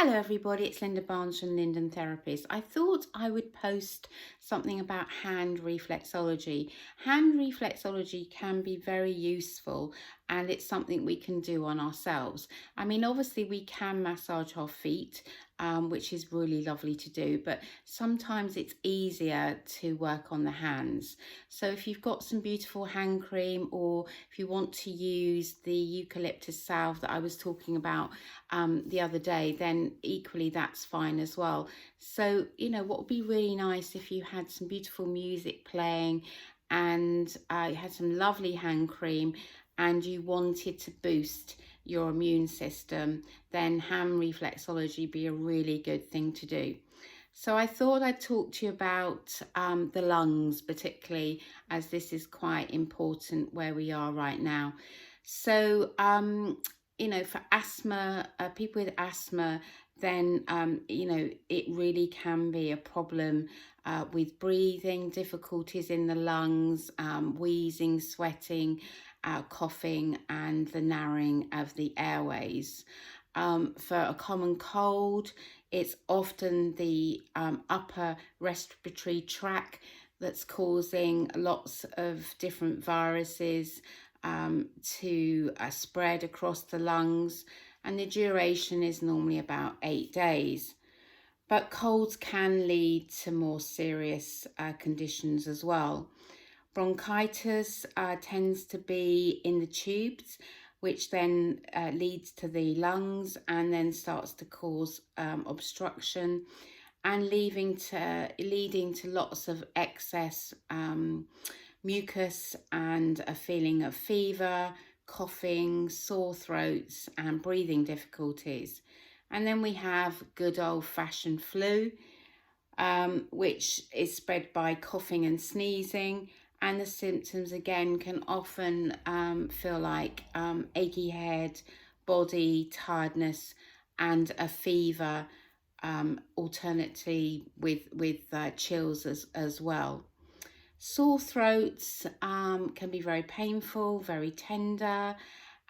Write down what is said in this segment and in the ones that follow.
Hello everybody, it's Linda Barnes from Linden Therapies. I thought I would post something about hand reflexology. Hand reflexology can be very useful and it's something we can do on ourselves. I mean, obviously we can massage our feet, which is really lovely to do, but sometimes it's easier to work on the hands. So if you've got some beautiful hand cream, or if you want to use the eucalyptus salve that I was talking about the other day, then equally that's fine as well. So, what would be really nice if you had some beautiful music playing and you had some lovely hand cream and you wanted to boost your immune system, then hand reflexology be a really good thing to do. So I thought I'd talk to you about the lungs, particularly as this is quite important where we are right now. So, for asthma, people with asthma, then, it really can be a problem with breathing, difficulties in the lungs, wheezing, sweating, coughing, and the narrowing of the airways. For a common cold, it's often the upper respiratory tract that's causing lots of different viruses to spread across the lungs, and the duration is normally about 8 days. But colds can lead to more serious conditions as well. Bronchitis tends to be in the tubes, which then leads to the lungs and then starts to cause obstruction and leading to lots of excess mucus and a feeling of fever, coughing, sore throats and breathing difficulties. And then we have good old-fashioned flu, which is spread by coughing and sneezing, and the symptoms again can often feel like achy head, body tiredness and a fever, alternately with chills as well. Sore throats can be very painful, very tender,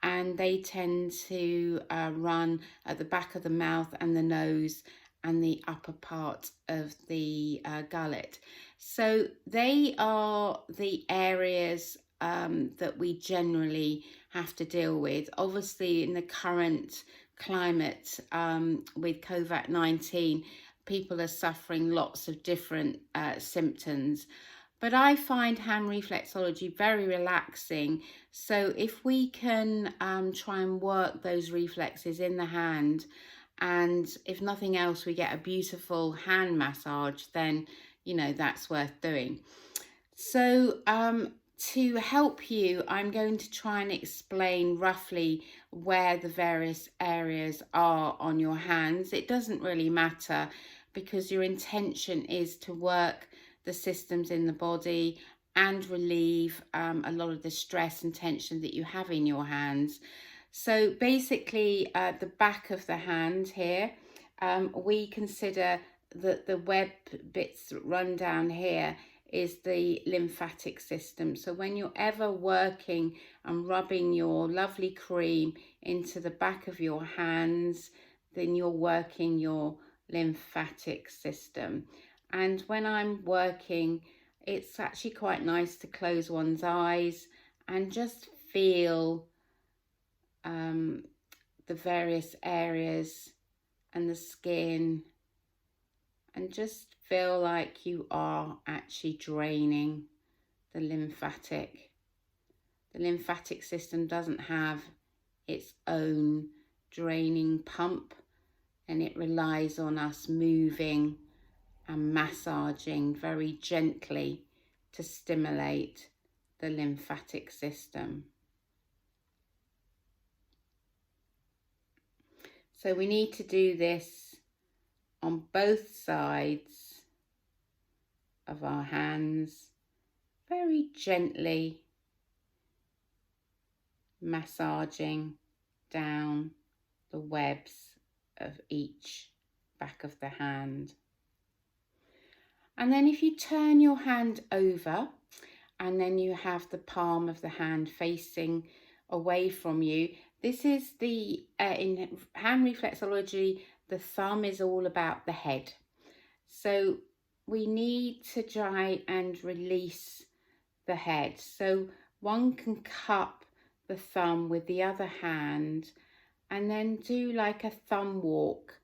and they tend to run at the back of the mouth and the nose and the upper part of the gullet. So they are the areas that we generally have to deal with. Obviously, in the current climate with COVID-19, people are suffering lots of different symptoms. But I find hand reflexology very relaxing. So if we can try and work those reflexes in the hand, and if nothing else, we get a beautiful hand massage, then, that's worth doing. So to help you, I'm going to try and explain roughly where the various areas are on your hands. It doesn't really matter because your intention is to work the systems in the body and relieve a lot of the stress and tension that you have in your hands. So basically the back of the hand here, we consider that the web bits that run down here is the lymphatic system. So when you're ever working and rubbing your lovely cream into the back of your hands, then you're working your lymphatic system. And when I'm working, it's actually quite nice to close one's eyes and just feel the various areas and the skin, and just feel like you are actually draining the lymphatic. The lymphatic system doesn't have its own draining pump, and it relies on us moving and massaging very gently to stimulate the lymphatic system. So we need to do this on both sides of our hands, very gently massaging down the webs of each back of the hand. And then if you turn your hand over, and then you have the palm of the hand facing away from you, this is the, in hand reflexology, the thumb is all about the head. So we need to try and release the head. So one can cup the thumb with the other hand and then do like a thumb walk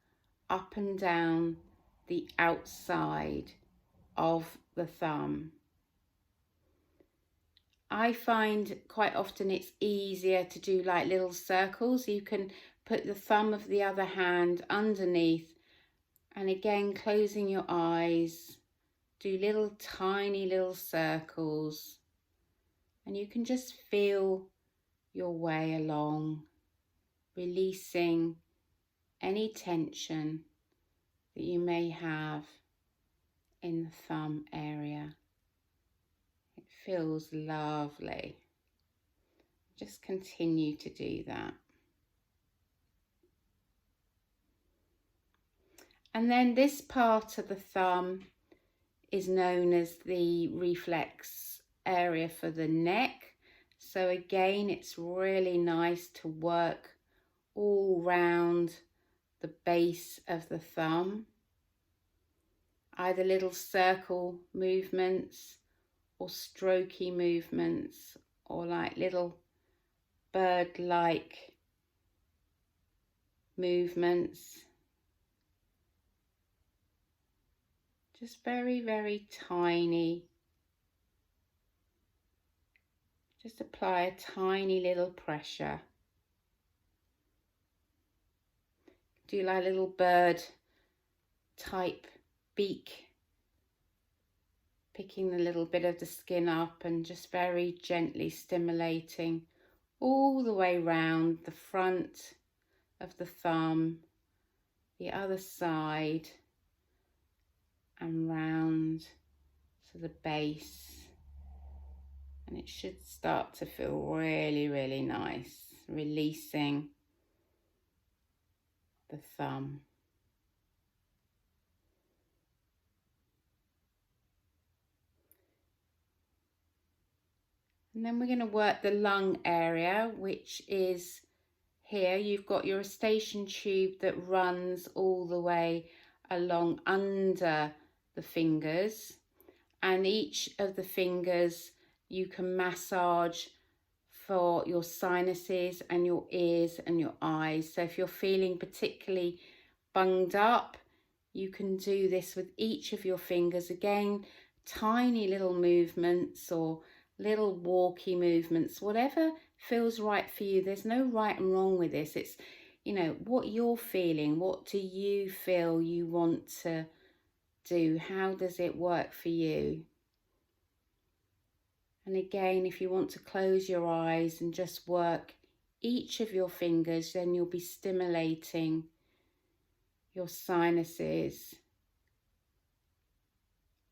up and down the outside of the thumb. I find quite often it's easier to do like little circles. You can put the thumb of the other hand underneath, and again closing your eyes, do little tiny little circles, and you can just feel your way along, releasing any tension that you may have in the thumb area. It feels lovely. Just continue to do that. And then this part of the thumb is known as the reflex area for the neck. So again, it's really nice to work all round the base of the thumb, either little circle movements or strokey movements, or like little bird-like movements. Just very, very tiny. Just apply a tiny little pressure. Do like a little bird type beak, picking the little bit of the skin up and just very gently stimulating all the way round the front of the thumb, the other side, and round to the base. And it should start to feel really, really nice, releasing the thumb. And then we're going to work the lung area, which is here. You've got your eustachian tube that runs all the way along under the fingers, and each of the fingers you can massage for your sinuses and your ears and your eyes. So if you're feeling particularly bunged up, you can do this with each of your fingers. Again, tiny little movements or little walky movements, whatever feels right for you. There's no right and wrong with this. It's, you know, what you're feeling. What do you feel you want to do? How does it work for you? And again, if you want to close your eyes and just work each of your fingers, then you'll be stimulating your sinuses,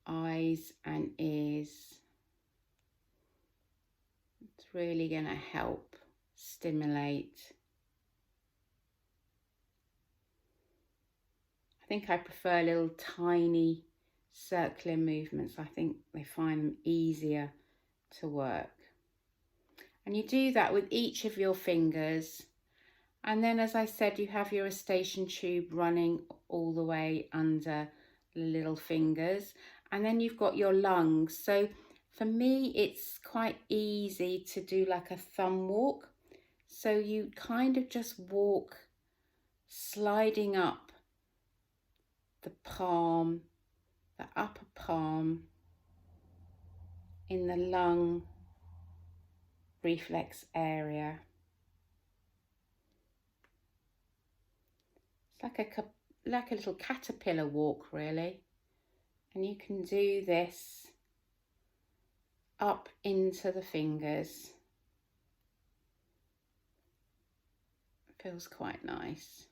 eyes and ears. It's really going to help stimulate. I think I prefer little tiny circular movements. I think they find them easier to work. And you do that with each of your fingers. And then, as I said, you have your eustachian tube running all the way under the little fingers. And then you've got your lungs. So for me, it's quite easy to do like a thumb walk. So you kind of just walk, sliding up the palm, the upper palm, in the lung reflex area. It's like a little caterpillar walk, really. And you can do this up into the fingers. It feels quite nice.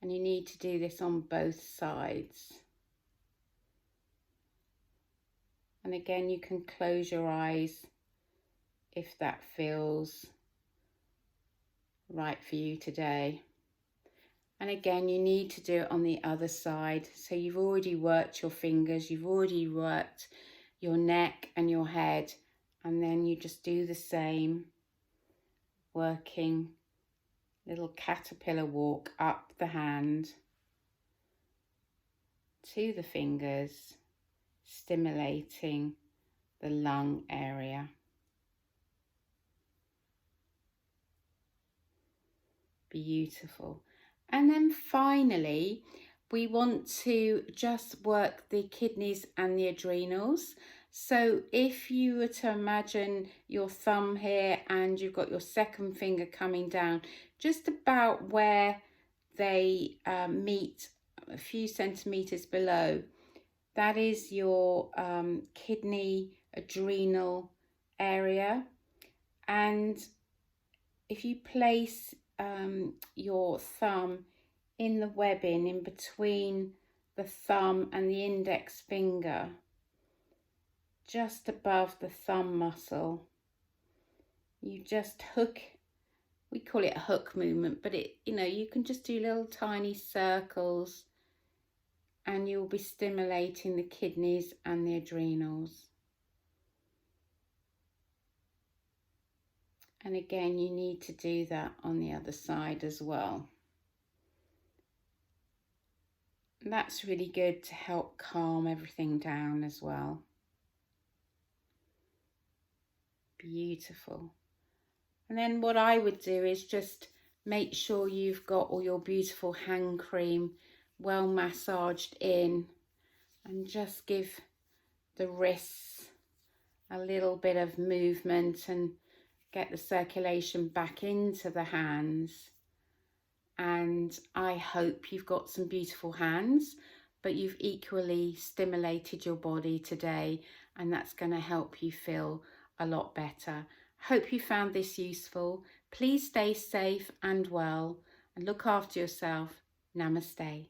And you need to do this on both sides. And again, you can close your eyes if that feels right for you today. And again, you need to do it on the other side. So you've already worked your fingers, you've already worked your neck and your head, and then you just do the same, working little caterpillar walk up the hand to the fingers, stimulating the lung area. Beautiful. And then finally, we want to just work the kidneys and the adrenals. So if you were to imagine your thumb here and you've got your second finger coming down, just about where they meet, a few centimeters below, that is your kidney adrenal area. And if you place your thumb in the webbing in between the thumb and the index finger, just above the thumb muscle, you just hook, we call it a hook movement, but you can just do little tiny circles and you'll be stimulating the kidneys and the adrenals. And again, you need to do that on the other side as well. And that's really good to help calm everything down as well. Beautiful. And then what I would do is just make sure you've got all your beautiful hand cream well massaged in, and just give the wrists a little bit of movement and get the circulation back into the hands. And I hope you've got some beautiful hands, but you've equally stimulated your body today, and that's going to help you feel a lot better. Hope you found this useful. Please stay safe and well and look after yourself. Namaste.